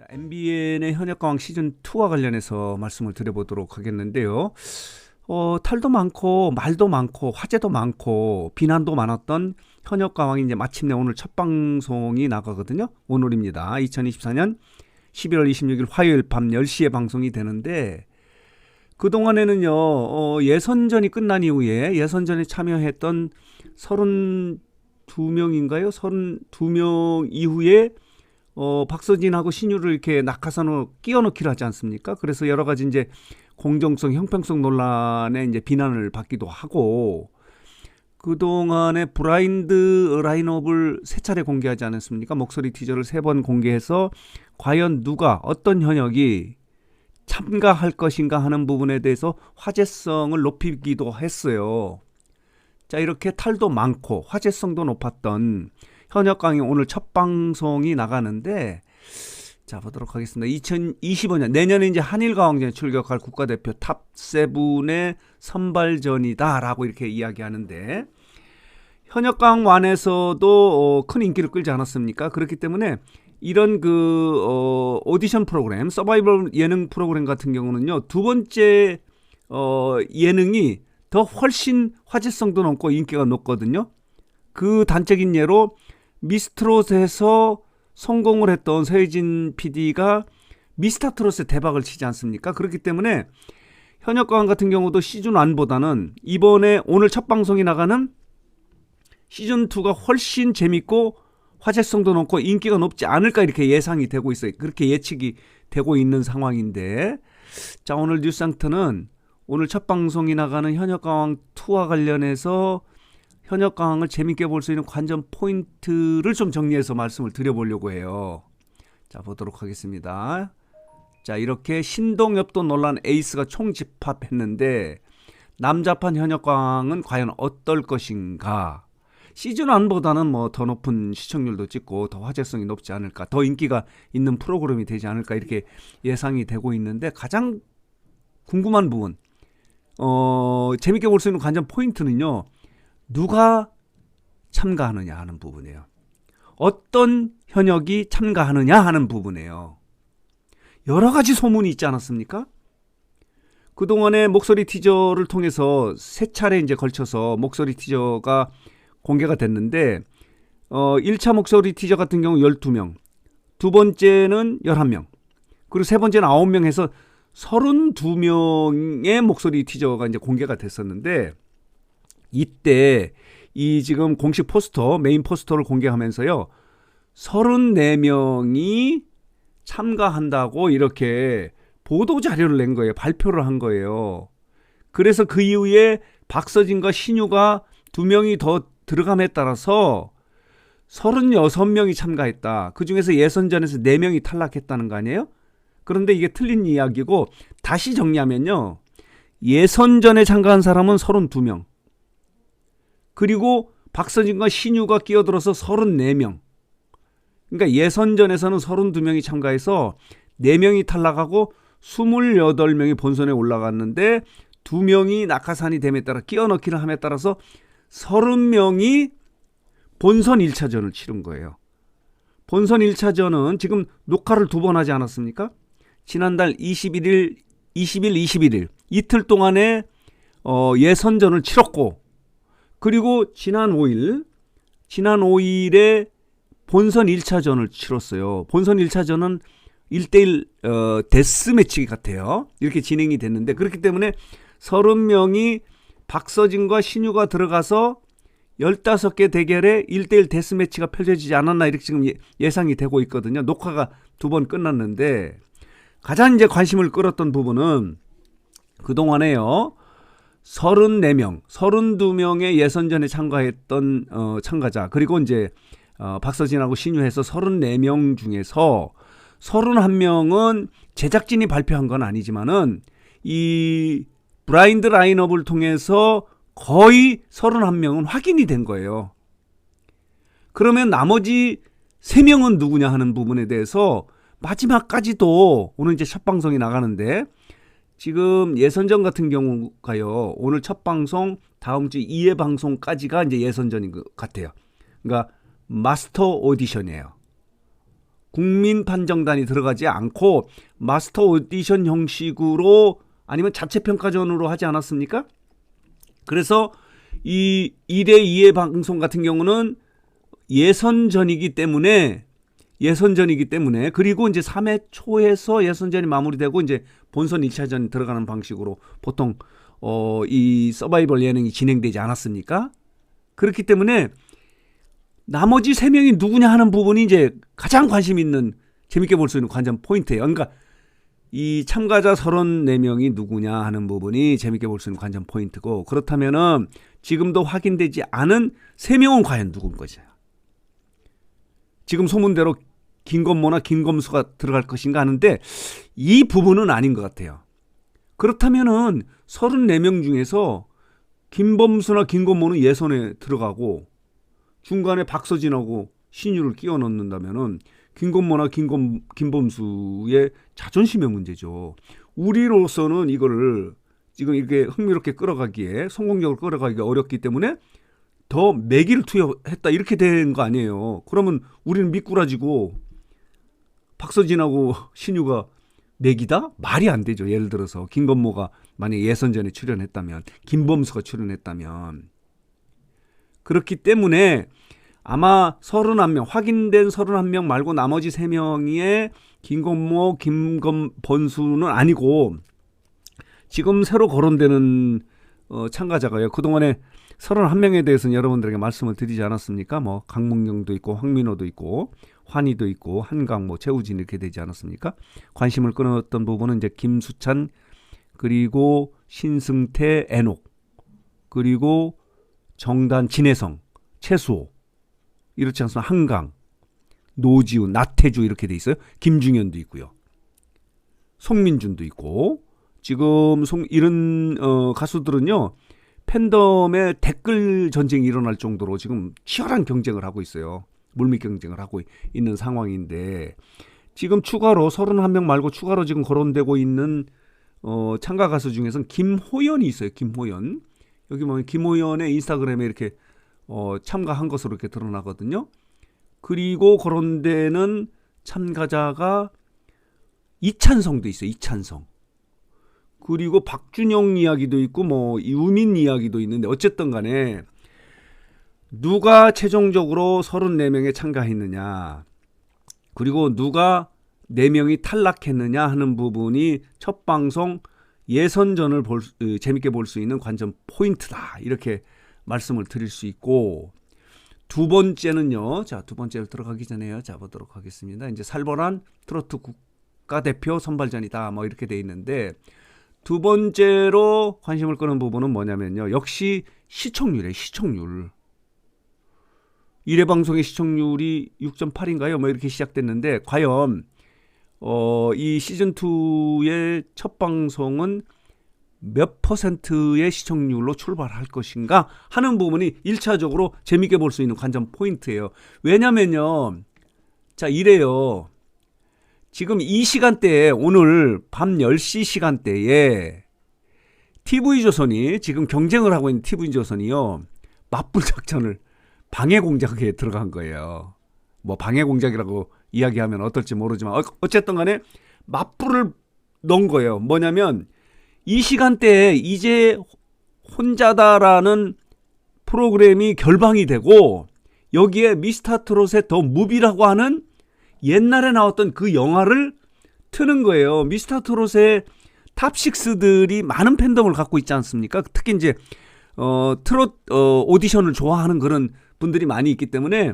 MBN의 현역가왕 시즌2와 관련해서 말씀을 드려보도록 하겠는데요. 탈도 많고 말도 많고 화제도 많고 비난도 많았던 현역가왕이 이제 마침내 오늘 첫 방송이 나가거든요. 오늘입니다. 2024년 11월 26일 화요일 밤 10시에 방송이 되는데, 그동안에는요, 예선전이 끝난 이후에 예선전에 참여했던 32명인가요? 32명 이후에 박서진하고 신유를 이렇게 낙하산으로 끼워 넣기를 하지 않습니까? 그래서 여러 가지 이제 공정성, 형평성 논란에 이제 비난을 받기도 하고, 그동안에 브라인드 라인업을 3차례 공개하지 않았습니까? 목소리 티저를 3번 공개해서 과연 누가, 어떤 현역이 참가할 것인가 하는 부분에 대해서 화제성을 높이기도 했어요. 자, 이렇게 탈도 많고 화제성도 높았던 현역강의 오늘 첫 방송이 나가는데, 자, 보도록 하겠습니다. 2025년 내년에 이제 한일가왕전에 출격할 국가대표 탑7의 선발전이다라고 이렇게 이야기하는데, 현역강완에서도 큰 인기를 끌지 않았습니까? 그렇기 때문에 이런 오디션 프로그램, 서바이벌 예능 프로그램 같은 경우는요, 두 번째 예능이 더 훨씬 화제성도 높고 인기가 높거든요. 그 단적인 예로 미스트롯에서 성공을 했던 서혜진 PD가 미스터트롯에 대박을 치지 않습니까? 그렇기 때문에 현역가왕 같은 경우도 시즌1보다는 이번에 오늘 첫 방송이 나가는 시즌2가 훨씬 재밌고 화제성도 높고 인기가 높지 않을까 이렇게 예상이 되고 있어요. 그렇게 예측이 되고 있는 상황인데, 자, 오늘 뉴스상터는 오늘 첫 방송이 나가는 현역가왕 2와 관련해서 현역가왕을 재밌게 볼 수 있는 관전 포인트를 좀 정리해서 말씀을 드려보려고 해요. 자, 보도록 하겠습니다. 자, 이렇게 신동엽도 논란 에이스가 총집합했는데, 남자판 현역가왕은 과연 어떨 것인가? 시즌1보다는 뭐 더 높은 시청률도 찍고 더 화제성이 높지 않을까, 더 인기가 있는 프로그램이 되지 않을까 이렇게 예상이 되고 있는데, 가장 궁금한 부분, 재밌게 볼 수 있는 관전 포인트는요, 누가 참가하느냐 하는 부분이에요. 어떤 현역이 참가하느냐 하는 부분이에요. 여러 가지 소문이 있지 않았습니까? 그동안에 목소리 티저를 통해서 3차례 이제 걸쳐서 목소리 티저가 공개가 됐는데, 1차 목소리 티저 같은 경우 12명, 두 번째는 11명, 그리고 세 번째는 9명 해서 32명의 목소리 티저가 이제 공개가 됐었는데, 이때 이 지금 공식 포스터, 메인 포스터를 공개하면서요, 34명이 참가한다고 이렇게 보도 자료를 낸 거예요. 발표를 한 거예요. 그래서 그 이후에 박서진과 신유가 2명이 더 들어감에 따라서 36명이 참가했다. 그 중에서 예선전에서 4명이 탈락했다는 거 아니에요? 그런데 이게 틀린 이야기고, 다시 정리하면요, 예선전에 참가한 사람은 32명, 그리고 박서진과 신유가 끼어들어서 34명. 그러니까 예선전에서는 32명이 참가해서 4명이 탈락하고 28명이 본선에 올라갔는데, 2명이 낙하산이 됨에 따라 끼어넣기를 함에 따라서 30명이 본선 1차전을 치른 거예요. 본선 1차전은 지금 녹화를 2번 하지 않았습니까? 지난달 20일, 21일 이틀 동안에 예선전을 치렀고, 그리고 지난 5일에 본선 1차전을 치렀어요. 본선 1차전은 1대1 데스매치 같아요. 이렇게 진행이 됐는데, 그렇기 때문에 30명이 박서진과 신유가 들어가서 15개 대결에 1대1 데스매치가 펼쳐지지 않았나 이렇게 지금 예상이 되고 있거든요. 녹화가 2번 끝났는데, 가장 이제 관심을 끌었던 부분은 그동안에요, 34명, 32명의 예선전에 참가했던 참가자, 그리고 이제 박서진하고 신유해서 34명 중에서 31명은 제작진이 발표한 건 아니지만은 이 브라인드 라인업을 통해서 거의 31명은 확인이 된 거예요. 그러면 나머지 3명은 누구냐 하는 부분에 대해서 마지막까지도 오늘 이제 첫 방송이 나가는데, 지금 예선전 같은 경우가요, 오늘 첫 방송, 다음 주 2회 방송까지가 이제 예선전인 것 같아요. 그러니까 마스터 오디션이에요. 국민 판정단이 들어가지 않고 마스터 오디션 형식으로 아니면 자체 평가전으로 하지 않았습니까? 그래서 이 1회 2회 방송 같은 경우는 예선전이기 때문에 그리고 이제 3회 초에서 예선전이 마무리되고 이제 본선 1차전 들어가는 방식으로 보통 이 서바이벌 예능이 진행되지 않았습니까? 그렇기 때문에 나머지 3명이 누구냐 하는 부분이 이제 가장 관심 있는 재밌게 볼 수 있는 관전 포인트예요. 그러니까 이 참가자 34명이 누구냐 하는 부분이 재밌게 볼 수 있는 관전 포인트고, 그렇다면은 지금도 확인되지 않은 3명은 과연 누군 거죠? 지금 소문대로 김건모나 김검수가 들어갈 것인가 하는데 이 부분은 아닌 것 같아요. 그렇다면은 34명 중에서 김범수나 김건모는 예선에 들어가고 중간에 박서진하고 신유를 끼워 넣는다면은 김건모나 김범수의 자존심의 문제죠. 우리로서는 이거를 지금 이렇게 흥미롭게 끌어가기에, 성공적으로 끌어가기가 어렵기 때문에 더 매기를 투여했다 이렇게 된 거 아니에요. 그러면 우리는 미꾸라지고 박서진하고 신유가 매기다? 말이 안 되죠. 예를 들어서 김건모가 만약에 예선전에 출연했다면, 김범수가 출연했다면. 그렇기 때문에 아마 31명, 확인된 31명 말고 나머지 3명의 김건모, 김범수는 아니고 지금 새로 거론되는 참가자가요. 그동안에 31명에 대해서는 여러분들에게 말씀을 드리지 않았습니까? 뭐 강문경도 있고 황민호도 있고 환희도 있고 한강, 뭐 최우진 이렇게 되지 않았습니까? 관심을 끌었던 부분은 이제 김수찬, 그리고 신승태, 애녹, 그리고 정단, 진혜성, 최수호, 이렇지 않습니까? 한강, 노지훈, 나태주 이렇게 돼 있어요. 김중현도 있고요. 송민준도 있고. 지금 이런 가수들은요, 팬덤의 댓글 전쟁이 일어날 정도로 지금 치열한 경쟁을 하고 있어요. 물밑 경쟁을 하고 있는 상황인데, 지금 추가로 31명 말고 추가로 지금 거론되고 있는 참가 가수 중에서는 김호연이 있어요. 김호연. 여기 보면 김호연의 인스타그램에 이렇게 참가한 것으로 이렇게 드러나거든요. 그리고 거론되는 참가자가 이찬성도 있어요. 이찬성. 그리고 박준영 이야기도 있고 뭐 유민 이야기도 있는데, 어쨌든 간에 누가 최종적으로 34명에 참가했느냐, 그리고 누가 4명이 탈락했느냐 하는 부분이 첫 방송 예선전을 재밌게 볼 수 있는 관전 포인트다, 이렇게 말씀을 드릴 수 있고, 두 번째는요. 자, 두 번째로 들어가기 전에요. 자, 보도록 하겠습니다. 이제 살벌한 트로트 국가대표 선발전이다, 뭐 이렇게 돼 있는데, 두 번째로 관심을 끄는 부분은 뭐냐면요. 역시 시청률이에요. 시청률. 1회 방송의 시청률이 6.8인가요? 뭐 이렇게 시작됐는데, 과연 이 시즌2의 첫 방송은 몇 %의 시청률로 출발할 것인가 하는 부분이 1차적으로 재밌게 볼 수 있는 관전 포인트예요. 왜냐면요. 자, 이래요. 지금 이 시간대에, 오늘 밤 10시 시간대에 TV조선이, 지금 경쟁을 하고 있는 TV조선이요, 맞불 작전을, 방해 공작에 들어간 거예요. 뭐 방해 공작이라고 이야기하면 어떨지 모르지만 어쨌든 간에 맞불을 넣은 거예요. 뭐냐면 이 시간대에 이제 혼자다라는 프로그램이 결방이 되고, 여기에 미스터트롯의 더 무비라고 하는 옛날에 나왔던 그 영화를 트는 거예요. 미스터트롯의 탑6들이 많은 팬덤을 갖고 있지 않습니까? 특히 이제 트롯 오디션을 좋아하는 그런 분들이 많이 있기 때문에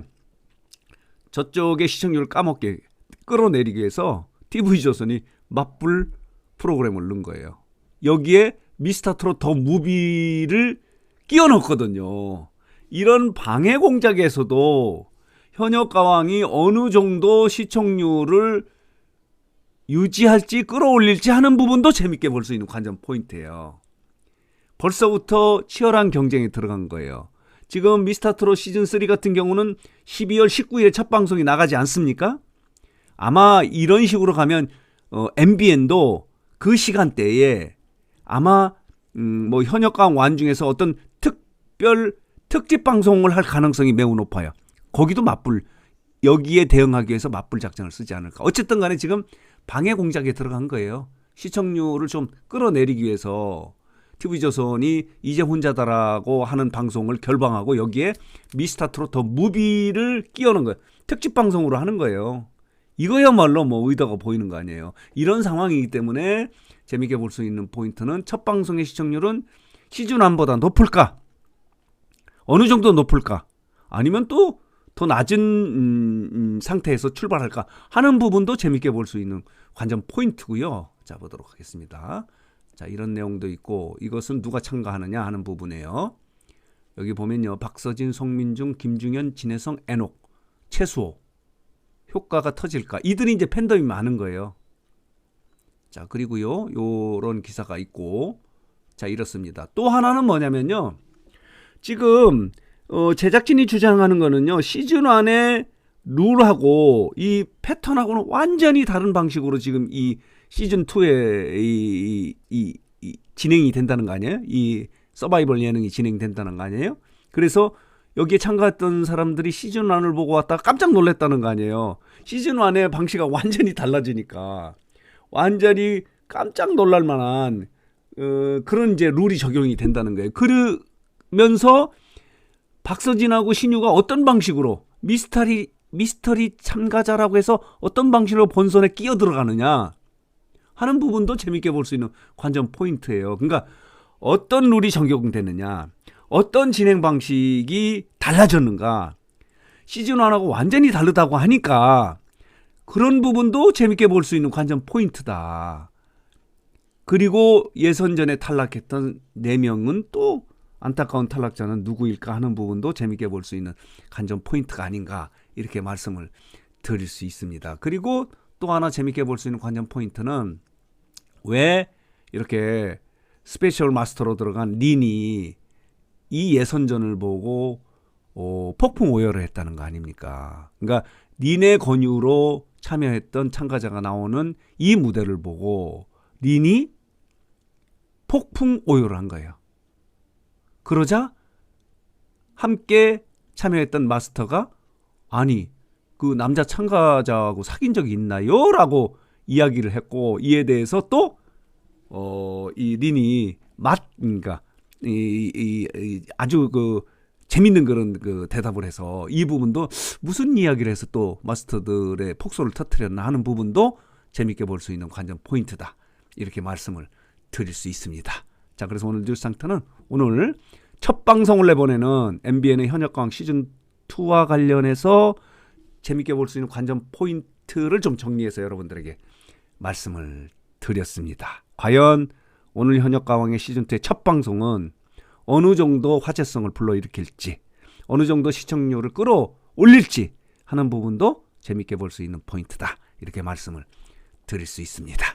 저쪽의 시청률을 까먹게 끌어내리기 위해서 TV조선이 맞불 프로그램을 넣은 거예요. 여기에 미스터트롯 더 무비를 끼워 넣었거든요. 이런 방해 공작에서도 현역 가왕이 어느 정도 시청률을 유지할지 끌어올릴지 하는 부분도 재밌게 볼 수 있는 관전 포인트예요. 벌써부터 치열한 경쟁에 들어간 거예요. 지금 미스터트롯 시즌3 같은 경우는 12월 19일에 첫 방송이 나가지 않습니까? 아마 이런 식으로 가면 MBN도 그 시간대에 아마 뭐 현역 가왕 완중에서 어떤 특집 방송을 할 가능성이 매우 높아요. 거기도 맞불 여기에 대응하기 위해서 맞불 작전을 쓰지 않을까. 어쨌든 간에 지금 방해 공작에 들어간 거예요. 시청률을 좀 끌어내리기 위해서 TV조선이 이제 혼자다라고 하는 방송을 결방하고 여기에 미스터트롯 더 무비를 끼워넣은 거예요. 특집 방송으로 하는 거예요. 이거야말로 뭐 의도가 보이는 거 아니에요. 이런 상황이기 때문에 재밌게 볼 수 있는 포인트는 첫 방송의 시청률은 시즌 1보다 높을까? 어느 정도 높을까? 아니면 또 더 낮은 상태에서 출발할까 하는 부분도 재밌게 볼 수 있는 관전 포인트고요. 자, 보도록 하겠습니다. 자, 이런 내용도 있고 이것은 누가 참가하느냐 하는 부분이에요. 여기 보면요. 박서진, 송민중, 김중현, 진혜성, 애녹, 최수호. 효과가 터질까? 이들이 이제 팬덤이 많은 거예요. 자, 그리고요. 요런 기사가 있고 자, 이렇습니다. 또 하나는 뭐냐면요. 지금 제작진이 주장하는 거는요. 시즌 1의 룰하고 이 패턴하고는 완전히 다른 방식으로 지금 이 시즌 2에 이 진행이 된다는 거 아니에요? 이 서바이벌 예능이 진행된다는 거 아니에요? 그래서 여기에 참가했던 사람들이 시즌 1을 보고 왔다가 깜짝 놀랐다는 거 아니에요? 시즌 1의 방식이 완전히 달라지니까 완전히 깜짝 놀랄 만한 그런 이제 룰이 적용이 된다는 거예요. 그러면서 박서진하고 신유가 어떤 방식으로 미스터리 참가자라고 해서 어떤 방식으로 본선에 끼어 들어가느냐 하는 부분도 재밌게 볼 수 있는 관전 포인트예요. 그러니까 어떤 룰이 적용되느냐, 어떤 진행 방식이 달라졌는가, 시즌 1하고 완전히 다르다고 하니까 그런 부분도 재밌게 볼 수 있는 관전 포인트다. 그리고 예선전에 탈락했던 4명은 또 안타까운 탈락자는 누구일까 하는 부분도 재밌게 볼 수 있는 관전 포인트가 아닌가 이렇게 말씀을 드릴 수 있습니다. 그리고 또 하나 재밌게 볼 수 있는 관전 포인트는 왜 이렇게 스페셜 마스터로 들어간 린이 이 예선전을 보고 폭풍 오열을 했다는 거 아닙니까? 그러니까 린의 권유로 참여했던 참가자가 나오는 이 무대를 보고 린이 폭풍 오열을 한 거예요. 그러자 함께 참여했던 마스터가 아니 그 남자 참가자하고 사귄 적이 있나요? 라고 이야기를 했고 이에 대해서 또 이 린이 그러니까 아주 그 재밌는 그런 그 대답을 해서 이 부분도 무슨 이야기를 해서 또 마스터들의 폭소를 터뜨렸나 하는 부분도 재밌게 볼 수 있는 관전 포인트다. 이렇게 말씀을 드릴 수 있습니다. 자, 그래서 오늘 뉴스 상태는 오늘 첫 방송을 내보내는 MBN의 현역광 시즌2와 관련해서 재밌게 볼 수 있는 관전 포인트를 좀 정리해서 여러분들에게 말씀을 드렸습니다. 과연 오늘 현역가왕의 시즌2의 첫 방송은 어느 정도 화제성을 불러일으킬지, 어느 정도 시청률을 끌어올릴지 하는 부분도 재밌게 볼 수 있는 포인트다. 이렇게 말씀을 드릴 수 있습니다.